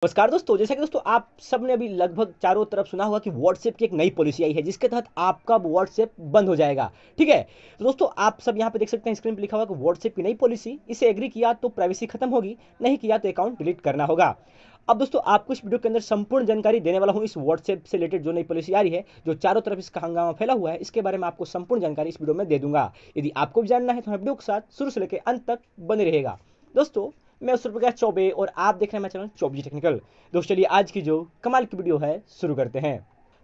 नमस्कार दोस्तों, जैसा कि दोस्तों आप सब ने अभी लगभग चारों तरफ सुना होगा कि व्हाट्सएप की एक नई पॉलिसी आई है जिसके तहत आपका व्हाट्सएप बंद हो जाएगा। ठीक है, तो दोस्तों आप सब यहाँ पे देख सकते हैं स्क्रीन पे लिखा हुआ कि व्हाट्सएप की नई पॉलिसी, इसे एग्री किया तो प्राइवेसी खत्म होगी, नहीं किया तो अकाउंट डिलीट करना होगा। अब दोस्तों आपको इस वीडियो के अंदर संपूर्ण जानकारी देने वाला हूँ इस व्हाट्सएप से रिलेटेड जो नई पॉलिसी आ रही है, जो चारों तरफ इसका हंगामा फैला हुआ है, इसके बारे में आपको संपूर्ण जानकारी इस वीडियो में दे दूंगा। यदि आपको भी जानना है तो हमारे वीडियो के साथ शुरू से लेकर अंत तक बने रहेगा। दोस्तों मैं सूर्यप्रकाश चौबे और आप देख रहे हैं मेरा चैनल चौबे टेक्निकल। दोस्तों चलिए आज की जो कमाल की वीडियो है शुरू करते हैं।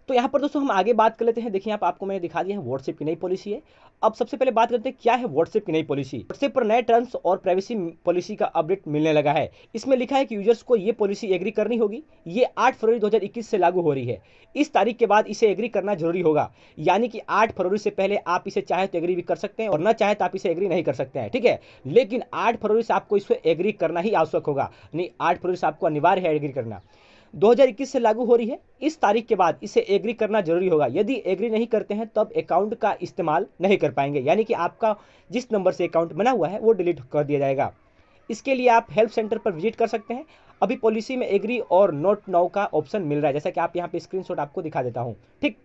तो यहाँ पर दोस्तों हम आगे बात कर लेते हैं। देखिए आपको मैंने दिखा दिया है व्हाट्सएप की नई पॉलिसी है। अब सबसे पहले बात करते हैं क्या है व्हाट्सएप की नई पॉलिसी। व्हाट्सएप पर नए टर्म्स और प्राइवेसी पॉलिसी का अपडेट मिलने लगा है। इसमें लिखा है कि यूजर्स को ये पॉलिसी एग्री करनी होगी। ये 8 फरवरी 2021 से लागू हो रही है। इस तारीख के बाद इसे एग्री करना जरूरी होगा, यानी कि 8 फरवरी से पहले आप इसे चाहे तो एग्री भी कर सकते हैं और ना चाहे तो आप इसे एग्री नहीं कर सकते हैं। ठीक है, लेकिन 8 फरवरी से आपको इसे एग्री करना ही आवश्यक होगा। नहीं, 8 फरवरी से आपको अनिवार्य है एग्री करना। 2021 से लागू हो रही है। इस तारीख के बाद इसे एग्री करना जरूरी होगा। यदि एग्री नहीं करते हैं तब अकाउंट का इस्तेमाल नहीं कर पाएंगे, यानी कि आपका जिस नंबर से अकाउंट बना हुआ है वो डिलीट कर दिया जाएगा। इसके लिए आप हेल्प सेंटर पर विजिट कर सकते हैं। अभी पॉलिसी में एग्री और नोट नाउ का ऑप्शन मिल रहा है, जैसा कि आप यहाँ पे स्क्रीनशॉट आपको दिखा देता हूँ। ठीक,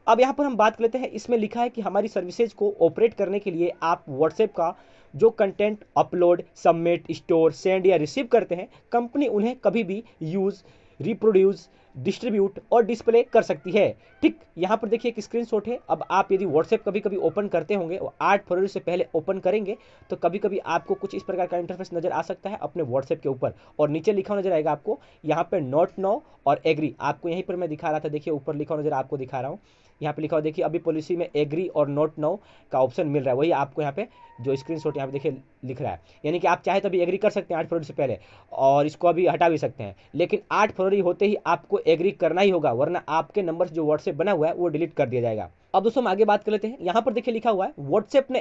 अब यहाँ पर हम बात कर लेते हैं। इसमें लिखा है कि हमारी सर्विसेज को ऑपरेट करने के लिए आप व्हाट्सएप का जो content upload, submit, store, send या रिसीव करते हैं, कंपनी उन्हें कभी भी यूज, रिप्रोड्यूस, डिस्ट्रीब्यूट और डिस्प्ले कर सकती है। ठीक, यहाँ पर देखिए एक स्क्रीनशॉट है। अब आप यदि व्हाट्सएप कभी कभी ओपन करते होंगे और 8 फरवरी से पहले ओपन करेंगे तो कभी कभी आपको कुछ इस प्रकार का इंटरफेस नजर आ सकता है अपने व्हाट्सएप के ऊपर, और नीचे लिखा हुआ नजर आएगा आपको यहाँ पे नोट नाउ और एग्री। आपको यहीं पर मैं दिखा रहा था, देखिए ऊपर लिखा हुआ नजर आपको दिखा रहा हूँ। यहाँ पे लिखा हुआ देखिए अभी पॉलिसी में एग्री और नोट नाउ का ऑप्शन मिल रहा है, वही आपको यहाँ पे जो स्क्रीनशॉट यहाँ पे देखिए लिख रहा है। यानी कि आप चाहे तो अभी एग्री कर सकते हैं 8 फरवरी से पहले, और इसको अभी हटा भी सकते हैं, लेकिन 8 फरवरी होते ही आपको एग्री करना ही होगा, वरना आपके नंबर से जो व्हाट्सएप बना हुआ है वो डिलीट कर दिया जाएगा। अब दोस्तों हम आगे बात कर लेते हैं। यहाँ पर देखिए लिखा हुआ है व्हाट्सएप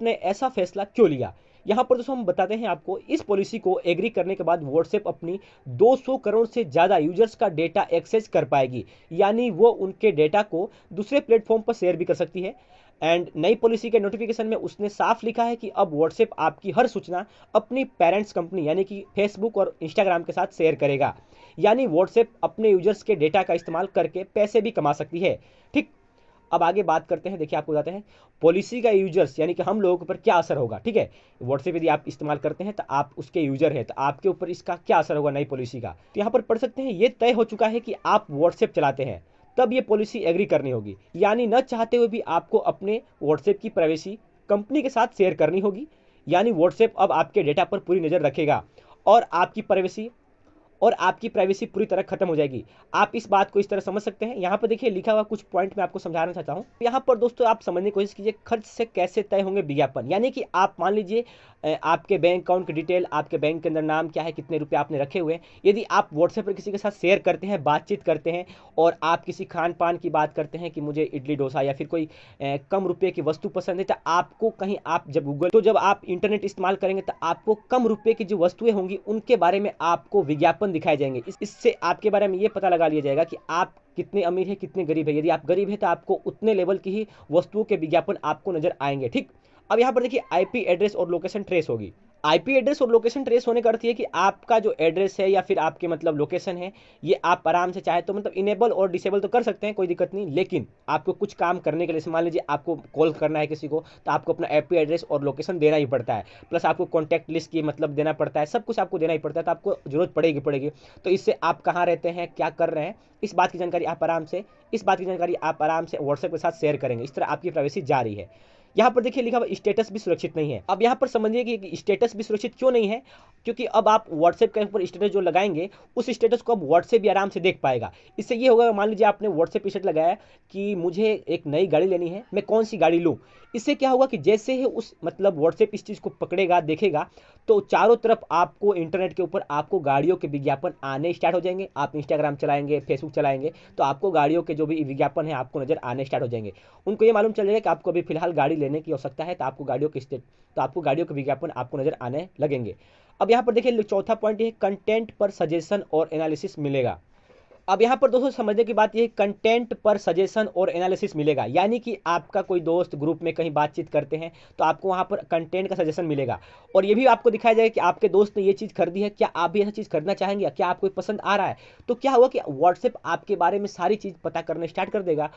ने ऐसा फैसला क्यों लिया। यहाँ पर दोस्तों हम बताते हैं आपको, इस पॉलिसी को एग्री करने के बाद व्हाट्सएप अपनी 200 करोड़ से ज़्यादा यूजर्स का डेटा एक्सेस कर पाएगी, यानी वो उनके डेटा को दूसरे प्लेटफॉर्म पर शेयर भी कर सकती है। एंड नई पॉलिसी के नोटिफिकेशन में उसने साफ लिखा है कि अब व्हाट्सएप आपकी हर सूचना अपनी पेरेंट्स कंपनी यानी कि फेसबुक और इंस्टाग्राम के साथ शेयर करेगा, यानी व्हाट्सएप अपने यूजर्स के डेटा का इस्तेमाल करके पैसे भी कमा सकती है। ठीक, अब आगे बात करते हैं। देखिए आपको बताते हैं पॉलिसी का यूजर्स यानी कि हम लोगों के ऊपर क्या असर होगा। ठीक है, व्हाट्सएप यदि आप इस्तेमाल करते हैं तो आप उसके यूजर हैं, तो आपके ऊपर इसका क्या असर होगा नई पॉलिसी का। तो यहाँ पर पढ़ सकते हैं, ये तय हो चुका है कि आप व्हाट्सएप चलाते हैं तब ये पॉलिसी एग्री करनी होगी, यानी न चाहते हुए भी आपको अपने व्हाट्सएप की प्राइवेसी कंपनी के साथ शेयर करनी होगी। यानी व्हाट्सएप अब आपके डेटा पर पूरी नज़र रखेगा और आपकी प्राइवेसी पूरी तरह खत्म हो जाएगी। आप इस बात को इस तरह समझ सकते हैं। यहाँ पर देखिए लिखा हुआ कुछ पॉइंट मैं आपको समझाना चाहता हूँ। यहाँ पर दोस्तों आप समझने की कोशिश कीजिए, खर्च से कैसे तय होंगे विज्ञापन। यानी कि आप मान लीजिए आपके बैंक अकाउंट की डिटेल, आपके बैंक के अंदर नाम क्या है, कितने रुपए आपने रखे हुए हैं, यदि आप व्हाट्सएप पर किसी के साथ शेयर करते हैं, बातचीत करते हैं, और आप किसी खान पान की बात करते हैं कि मुझे इडली डोसा या फिर कोई कम रुपये की वस्तु पसंद है, तो आपको कहीं आप जब आप इंटरनेट इस्तेमाल करेंगे तो आपको कम रुपये की जो वस्तुएं होंगी उनके बारे में आपको विज्ञापन दिखाए जाएंगे। इससे आपके बारे में ये पता लगा लिया जाएगा कि आप कितने अमीर है, कितने गरीब है। यदि आप गरीब है तो आपको उतने लेवल की ही वस्तुओं के विज्ञापन आपको नजर आएंगे। ठीक, अब यहाँ पर देखिए आईपी एड्रेस और लोकेशन ट्रेस होगी। आईपी एड्रेस और लोकेशन ट्रेस होने का अर्थ ये कि आपका जो एड्रेस है या फिर आपके मतलब लोकेशन है, ये आप आराम से चाहे तो मतलब इनेबल और डिसेबल तो कर सकते हैं, कोई दिक्कत नहीं, लेकिन आपको कुछ काम करने के लिए मान लीजिए आपको कॉल करना है किसी को, तो आपको अपना आईपी एड्रेस और लोकेशन देना ही पड़ता है, प्लस आपको कॉन्टैक्ट लिस्ट की मतलब देना पड़ता है, सब कुछ आपको देना ही पड़ता है, तो आपको जरूरत पड़ेगी। तो इससे आप कहाँ रहते हैं, क्या कर रहे हैं, इस बात की जानकारी आप आराम से व्हाट्सएप के साथ शेयर करेंगे। इस तरह आपकी प्राइवेसी जारी है। यहाँ पर देखिए लिखा हुआ स्टेटस भी सुरक्षित नहीं है। अब यहाँ पर समझिए कि स्टेटस भी सुरक्षित क्यों नहीं है, क्योंकि अब आप व्हाट्सएप के ऊपर स्टेटस जो लगाएंगे उस स्टेटस को अब व्हाट्सएप भी आराम से देख पाएगा। इससे ये होगा, मान लीजिए आपने व्हाट्सएप स्टेटस लगाया कि मुझे एक नई गाड़ी लेनी है, मैं कौन सी गाड़ी लूँ। इससे क्या होगा कि जैसे ही उस मतलब व्हाट्सएप इस चीज़ को पकड़ेगा, देखेगा, तो चारों तरफ आपको इंटरनेट के ऊपर आपको गाड़ियों के विज्ञापन आने स्टार्ट हो जाएंगे। आप इंस्टाग्राम चलाएंगे, फेसबुक चलाएंगे, तो आपको गाड़ियों के जो भी विज्ञापन है आपको नजर आने स्टार्ट हो जाएंगे। उनको ये मालूम चल जाएगा कि आपको अभी फिलहाल गाड़ी लेने की आवश्यकता है, तो आपको गाड़ियों के विज्ञापन आपको नजर आने लगेंगे। अब यहाँ पर देखिए चौथा पॉइंट ये कंटेंट पर सजेशन और एनालिसिस मिलेगा। अब यहाँ पर दोस्तों समझने की बात ये, कंटेंट पर सजेशन और एनालिसिस मिलेगा, यानी कि आपका कोई दोस्त ग्रुप में कहीं बातचीत करते हैं तो आपको वहाँ पर कंटेंट का सजेशन मिलेगा, और ये भी आपको दिखाया जाएगा कि आपके दोस्त ने ये चीज़ खरीदी है, क्या आप भी ऐसा चीज़ खरीदना चाहेंगे, क्या आपको पसंद आ रहा है। तो क्या हुआ कि व्हाट्सएप आपके बारे में सारी चीज़ पता करना स्टार्ट कर देगा।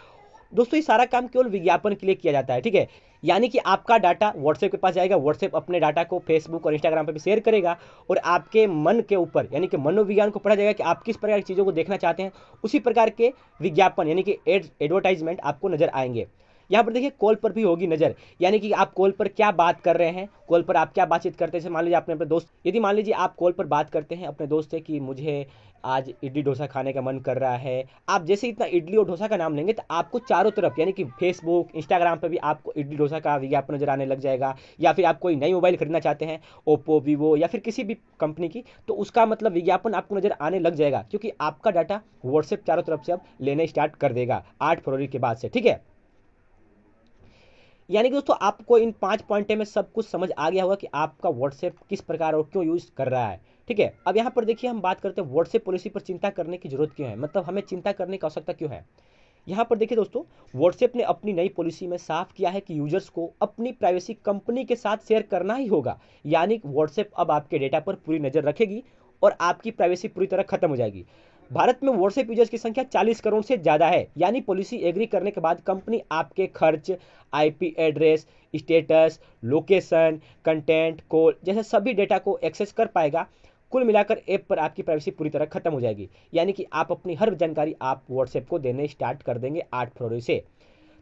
दोस्तों ये सारा काम केवल विज्ञापन के लिए किया जाता है, ठीक है। यानी कि आपका डाटा व्हाट्सएप के पास जाएगा, व्हाट्सएप अपने डाटा को फेसबुक और इंस्टाग्राम पे भी शेयर करेगा, और आपके मन के ऊपर यानी कि मनोविज्ञान को पढ़ा जाएगा कि आप किस प्रकार की चीज़ों को देखना चाहते हैं, उसी प्रकार के विज्ञापन यानी कि एडवर्टाइजमेंट आपको नजर आएंगे। यहाँ पर देखिए कॉल पर भी होगी नज़र, यानी कि आप कॉल पर क्या बात कर रहे हैं, कॉल पर आप क्या बातचीत करते हैं। जैसे मान लीजिए आपने अपने दोस्त, यदि मान लीजिए आप कॉल पर बात करते हैं अपने दोस्त से कि मुझे आज इडली डोसा खाने का मन कर रहा है, आप जैसे इतना इडली और डोसा का नाम लेंगे तो आपको चारों तरफ यानी कि फेसबुक इंस्टाग्राम पर भी आपको इडली डोसा का विज्ञापन नजर आने लग जाएगा। या फिर आप कोई नई मोबाइल खरीदना चाहते हैं, ओप्पो वीवो या फिर किसी भी कंपनी की, तो उसका मतलब विज्ञापन आपको नजर आने लग जाएगा, क्योंकि आपका डाटा व्हाट्सएप चारों तरफ से अब लेने स्टार्ट कर देगा 8 फरवरी के बाद से, ठीक है। यानी कि दोस्तों आपको इन 5 पॉइंट में सब कुछ समझ आ गया होगा कि आपका व्हाट्सएप किस प्रकार और क्यों यूज कर रहा है, ठीक है। अब यहाँ पर देखिए हम बात करते हैं व्हाट्सएप पॉलिसी पर चिंता करने की जरूरत क्यों है, मतलब हमें चिंता करने की आवश्यकता क्यों है। यहाँ पर देखिए दोस्तों, व्हाट्सएप ने अपनी नई पॉलिसी में साफ किया है कि यूजर्स को अपनी प्राइवेसी कंपनी के साथ शेयर करना ही होगा। यानी व्हाट्सएप अब आपके डेटा पर पूरी नजर रखेगी और आपकी प्राइवेसी पूरी तरह खत्म हो जाएगी। भारत में व्हाट्सएप यूजर्स की संख्या 40 करोड़ से ज्यादा है, यानी पॉलिसी एग्री करने के बाद कंपनी आपके खर्च, IP address, status, location, content, call जैसे सभी डेटा को एक्सेस कर पाएगा। कुल मिलाकर ऐप पर आपकी प्राइवेसी पूरी तरह खत्म हो जाएगी, यानी कि आप अपनी हर जानकारी आप व्हाट्सएप को देने स्टार्ट कर देंगे 8 फरवरी से।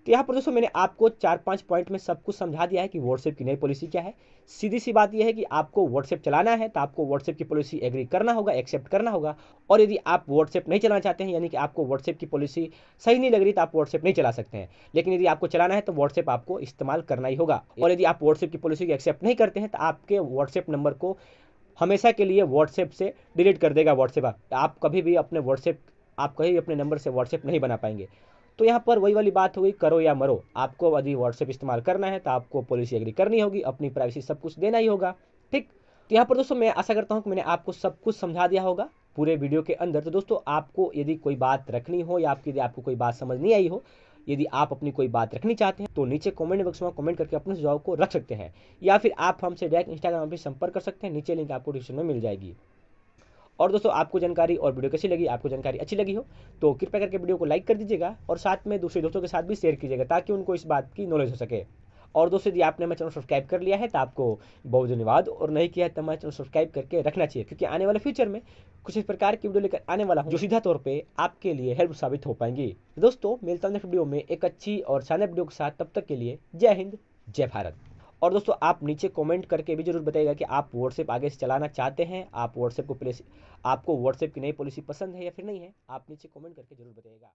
तो यहाँ पर दोस्तों मैंने आपको 4-5 पॉइंट में सब कुछ समझा दिया है कि व्हाट्सएप की नई पॉलिसी क्या है। सीधी सी बात यह है कि आपको व्हाट्सएप चलाना है तो आपको व्हाट्सएप की पॉलिसी एग्री करना होगा, एक्सेप्ट करना होगा। और यदि आप व्हाट्सएप नहीं चलाना चाहते हैं, यानी कि आपको व्हाट्सएप की पॉलिसी सही नहीं लग रही, तो आप व्हाट्सएप नहीं चला सकते हैं। लेकिन यदि आपको चलाना है तो व्हाट्सएप आपको इस्तेमाल करना ही होगा। और यदि आप व्हाट्सएप की पॉलिसी को एक्सेप्ट नहीं करते हैं तो आपके व्हाट्सएप नंबर को हमेशा के लिए व्हाट्सएप से डिलीट कर देगा व्हाट्सएप। आप कभी भी अपने व्हाट्सएप, आप कहीं भी अपने नंबर से व्हाट्सएप नहीं बना पाएंगे। तो यहाँ पर वही वाली बात हो गई, करो या मरो। आपको यदि व्हाट्सएप इस्तेमाल करना है तो आपको पॉलिसी एग्री करनी होगी, अपनी प्राइवेसी सब कुछ देना ही होगा, ठीक। तो यहाँ पर दोस्तों मैं आशा करता हूँ कि मैंने आपको सब कुछ समझा दिया होगा पूरे वीडियो के अंदर। तो दोस्तों आपको यदि कोई बात रखनी हो या यदि आपको कोई बात समझ नहीं आई हो, यदि आप अपनी कोई बात रखनी चाहते हैं तो नीचे कमेंट बॉक्स में कमेंट करके अपने सुझाव को रख सकते हैं, या फिर आप हमसे डायरेक्ट इंस्टाग्राम पर संपर्क कर सकते हैं। नीचे लिंक आपको डिस्क्रिप्शन में मिल जाएगी। और दोस्तों आपको जानकारी और वीडियो कैसी लगी, आपको जानकारी अच्छी लगी हो तो कृपया करके वीडियो को लाइक कर दीजिएगा और साथ में दूसरे दोस्तों के साथ भी शेयर कीजिएगा, ताकि उनको इस बात की नॉलेज हो सके। और दोस्तों यदि आपने मेरा चैनल सब्सक्राइब कर लिया है तो आपको बहुत धन्यवाद, और नहीं किया है तो हमारा चैनल सब्सक्राइब करके रखना चाहिए, क्योंकि आने वाले फ्यूचर में कुछ इस प्रकार की वीडियो लेकर आने वाला हूँ जो सीधा तौर पे आपके लिए हेल्प साबित हो पाएंगी। दोस्तों मिलता हूँ नेक्स्ट वीडियो में एक अच्छी और शानदार वीडियो के साथ, तब तक के लिए जय हिंद जय भारत। और दोस्तों आप नीचे कमेंट करके भी जरूर बताइएगा कि आप व्हाट्सएप आगे से चलाना चाहते हैं, आप व्हाट्सएप को आपको व्हाट्सएप की नई पॉलिसी पसंद है या फिर नहीं है। आप नीचे कमेंट करके जरूर बताइएगा।